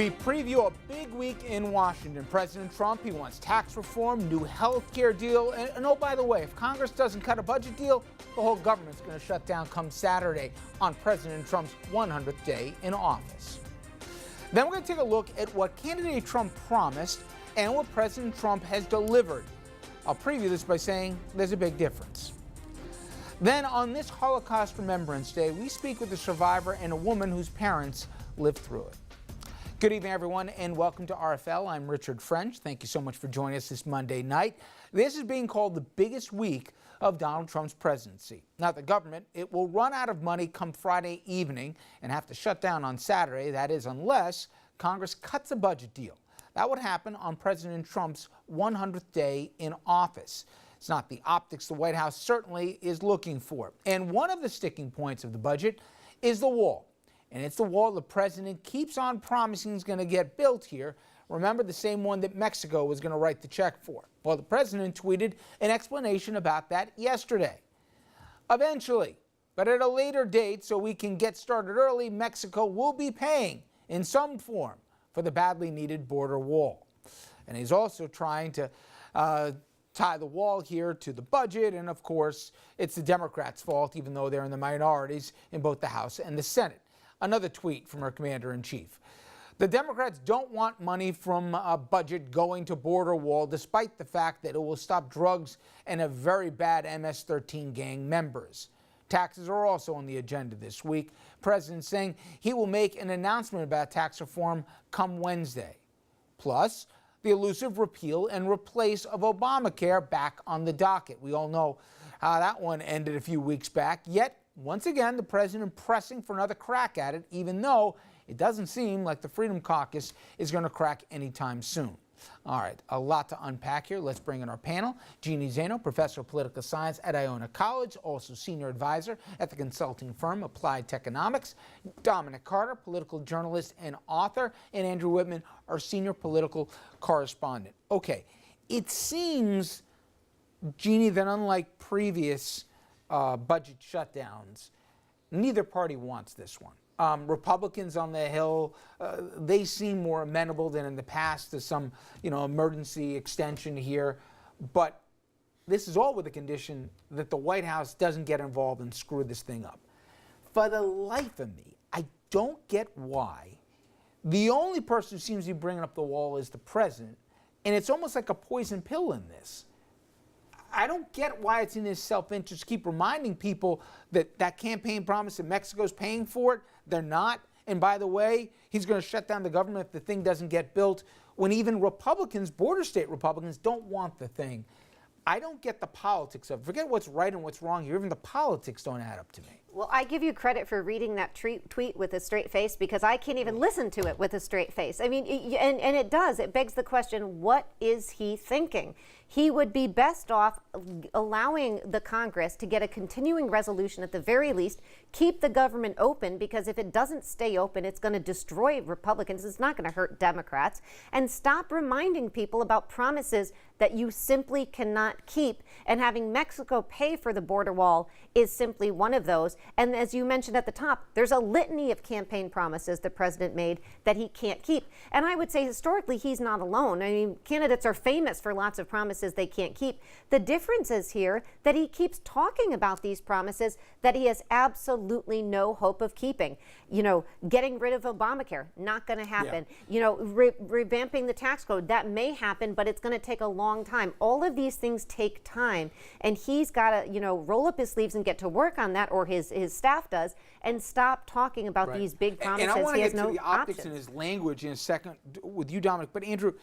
We preview a big week in Washington. President Trump, he wants tax reform, new health care deal, and oh, by the way, if Congress doesn't cut a budget deal, the whole government's going to shut down come Saturday on President Trump's 100th day in office. Then we're going to take a look at what candidate Trump promised and what President Trump has delivered. I'll preview this by saying there's a big difference. Then on this Holocaust Remembrance Day, we speak with a survivor and a woman whose parents lived through it. Good evening, everyone, and welcome to RFL. I'm Richard French. Thank you so much for joining us this Monday night. This is being called the biggest week of Donald Trump's presidency. Now, the government, it will run out of money come Friday evening and have to shut down on Saturday. That is, unless Congress cuts a budget deal. That would happen on President Trump's 100th day in office. It's not the optics the White House certainly is looking for. And one of the sticking points of the budget is the wall. And it's the wall the president keeps on promising is going to get built here. Remember, the same one that Mexico was going to write the check for. Well, the president tweeted an explanation about that yesterday. Eventually, but at a later date so we can get started early, Mexico will be paying in some form for the badly needed border wall. And he's also trying to tie the wall here to the budget. And of course, it's the Democrats' fault, even though they're in the minorities in both the House and the Senate. Another tweet from our commander-in-chief. The Democrats don't want money from a budget going to border wall, despite the fact that it will stop drugs and a very bad MS-13 gang members. Taxes are also on the agenda this week. President saying he will make an announcement about tax reform come Wednesday. Plus, the elusive repeal and replace of Obamacare back on the docket. We all know how that one ended a few weeks back, yet once again, the president pressing for another crack at it, even though it doesn't seem like the Freedom Caucus is going to crack anytime soon. All right, a lot to unpack here. Let's bring in our panel. Jeanne Zaino, professor of political science at Iona College, also senior advisor at the consulting firm Applied Techonomics. Dominic Carter, political journalist and author, and Andrew Whitman, our senior political correspondent. Okay, it seems, Jeanne, that unlike previous budget shutdowns, neither party wants this one. Republicans on the Hill, they seem more amenable than in the past to some, emergency extension here. But this is all with the condition that the White House doesn't get involved and screw this thing up. For the life of me, I don't get why the only person who seems to be bringing up the wall is the president, and it's almost like a poison pill in this. I don't get why it's in his self-interest to keep reminding people that that campaign promise that Mexico's paying for it. They're not. And by the way, he's going to shut down the government if the thing doesn't get built, when even Republicans, border state Republicans, don't want the thing. I don't get the politics of it. Forget what's right and what's wrong here. Even the politics don't add up to me. Well, I give you credit for reading that tweet with a straight face, because I can't even listen to it with a straight face. I mean, and it does. It begs the question, what is he thinking? He would be best off allowing the Congress to get a continuing resolution at the very least, keep the government open, because if it doesn't stay open, it's going to destroy Republicans. It's not going to hurt Democrats. And stop reminding people about promises that you simply cannot keep. And having Mexico pay for the border wall is simply one of those. And as you mentioned at the top, there's a litany of campaign promises the president made that he can't keep. And I would say historically, he's not alone. I mean, candidates are famous for lots of promises they can't keep. The difference is here that he keeps talking about these promises that he has absolutely no hope of keeping. Getting rid of Obamacare, not going to happen. Yeah. Revamping the tax code, that may happen, but it's going to take a long time. All of these things take time, and he's got to, roll up his sleeves and get to work on that, or his staff does, and stop talking about these big promises. And I want to get to the optics options in his language in a second with you, Dominic. But Andrew,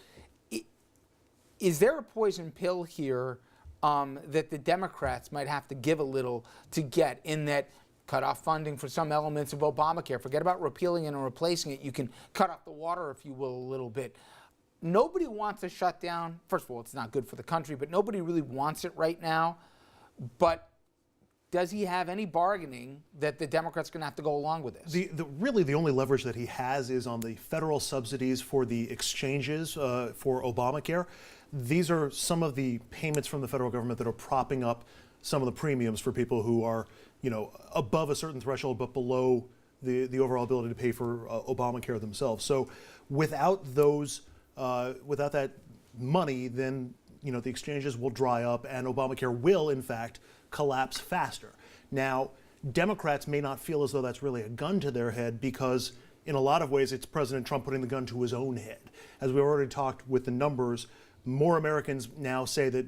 is there a poison pill here that the Democrats might have to give a little to get, in that cut off funding for some elements of Obamacare? Forget about repealing it and replacing it. You can cut off the water, if you will, a little bit. Nobody wants a shutdown. First of all, it's not good for the country, but nobody really wants it right now. But does he have any bargaining that the Democrats are going to have to go along with this? Really, the only leverage that he has is on the federal subsidies for the exchanges for Obamacare. These are some of the payments from the federal government that are propping up some of the premiums for people who are, above a certain threshold but below the overall ability to pay for Obamacare themselves. So without those, without that money, then the exchanges will dry up, and Obamacare will, in fact, collapse faster. Now, Democrats may not feel as though that's really a gun to their head, because in a lot of ways it's President Trump putting the gun to his own head. As we already talked with the numbers, more Americans now say that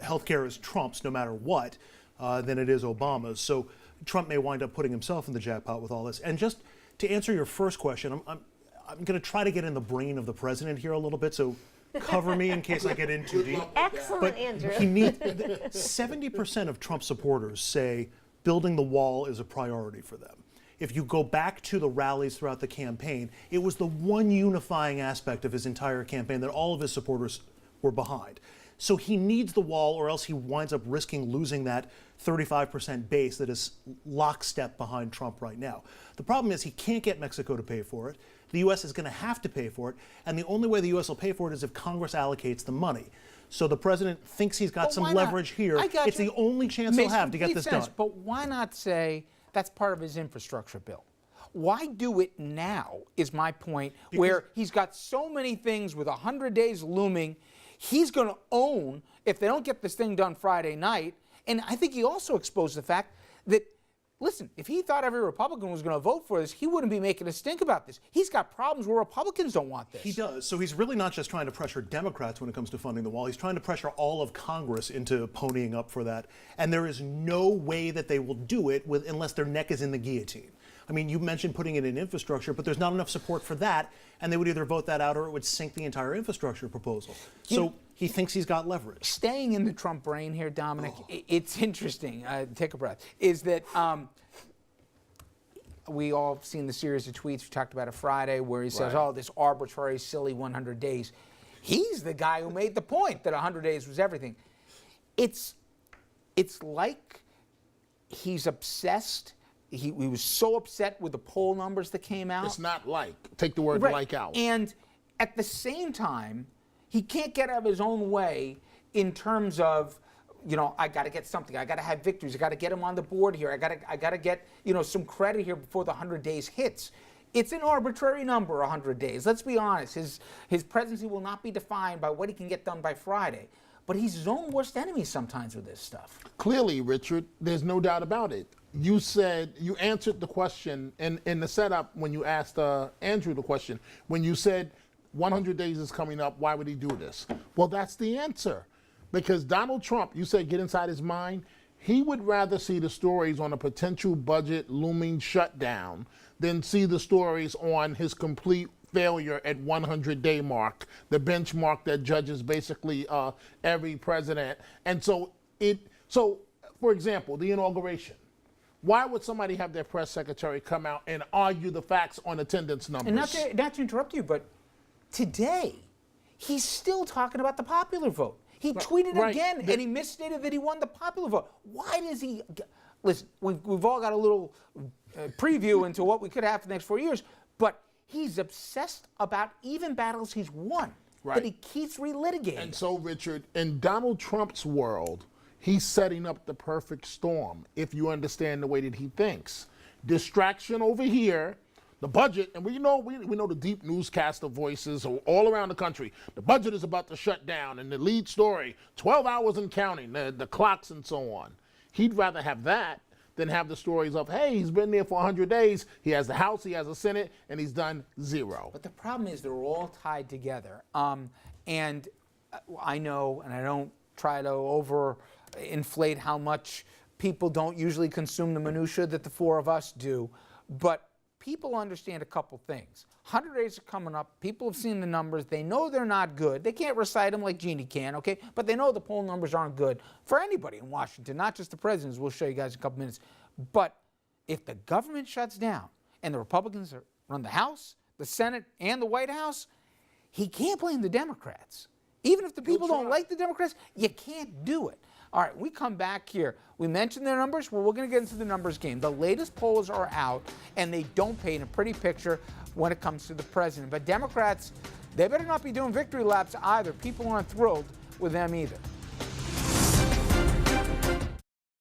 healthcare is Trump's no matter what than it is Obama's. So Trump may wind up putting himself in the jackpot with all this. And just to answer your first question, I'm going to try to get in the brain of the president here a little bit, so cover me in case I get in too deep. Excellent, but Andrew. 70% of Trump supporters say building the wall is a priority for them. If you go back to the rallies throughout the campaign, it was the one unifying aspect of his entire campaign that all of his supporters were behind. So he needs the wall, or else he winds up risking losing that 35% base that is lockstep behind Trump right now. The problem is he can't get Mexico to pay for it. The U.S. is going to have to pay for it, and the only way the U.S. will pay for it is if Congress allocates the money. So the president thinks he's got some leverage here. It's the only chance he'll have to get this done. But why not say that's part of his infrastructure bill? Why do it now, is my point, where he's got so many things with 100 days looming. He's going to own if they don't get this thing done Friday night. And I think he also exposed the fact that, listen, if he thought every Republican was going to vote for this, he wouldn't be making a stink about this. He's got problems where Republicans don't want this. He does. So he's really not just trying to pressure Democrats when it comes to funding the wall. He's trying to pressure all of Congress into ponying up for that. And there is no way that they will do it unless their neck is in the guillotine. I mean, you mentioned putting it in infrastructure, but there's not enough support for that, and they would either vote that out or it would sink the entire infrastructure proposal. So he thinks he's got leverage. Staying in the Trump brain here, Dominic, it's interesting. Take a breath. Is that we all have seen the series of tweets we talked about it Friday where he says, oh, this arbitrary, silly 100 days. He's the guy who made the point that 100 days was everything. It's like he's obsessed. He was so upset with the poll numbers that came out. It's not like. Take the word like out. And at the same time, he can't get out of his own way in terms of, I got to get something. I got to have victories. I got to get him on the board here. I got to get, some credit here before the 100 days hits. It's an arbitrary number, 100 days. Let's be honest. His presidency will not be defined by what he can get done by Friday. But he's his own worst enemy sometimes with this stuff. Clearly, Richard, there's no doubt about it. You answered the question in the setup when you asked Andrew the question. When you said 100 days is coming up, why would he do this? Well, that's the answer. Because Donald Trump, you said get inside his mind, he would rather see the stories on a potential budget looming shutdown than see the stories on his complete failure at 100-day mark, the benchmark that judges basically every president. And so for example, the inauguration. Why would somebody have their press secretary come out and argue the facts on attendance numbers? And not to interrupt you, but today he's still talking about the popular vote. He tweeted again, and he misstated that he won the popular vote. Why does he? Listen, we've all got a little preview into what we could have for the next 4 years, but he's obsessed about even battles he's won that he keeps relitigating. And so, Richard, in Donald Trump's world, he's setting up the perfect storm, if you understand the way that he thinks. Distraction over here, the budget, and we know the deep newscaster voices all around the country. The budget is about to shut down, and the lead story, 12 hours and counting, the clocks and so on. He'd rather have that than have the stories of, hey, he's been there for 100 days, he has the House, he has the Senate, and he's done zero. But the problem is they're all tied together. And I know, and I don't try to overinflate how much people don't usually consume the minutia that the four of us do, but people understand a couple things. 100 days are coming up. People have seen the numbers. They know they're not good. They can't recite them like Jeanne can, okay? But they know the poll numbers aren't good for anybody in Washington, not just the presidents. We'll show you guys in a couple minutes. But if the government shuts down and the Republicans run the House, the Senate, and the White House, he can't blame the Democrats. Even if the people don't like the Democrats, you can't do it. All right, we come back here. We mentioned their numbers. Well, we're going to get into the numbers game. The latest polls are out, and they don't paint a pretty picture when it comes to the president. But Democrats, they better not be doing victory laps either. People aren't thrilled with them either.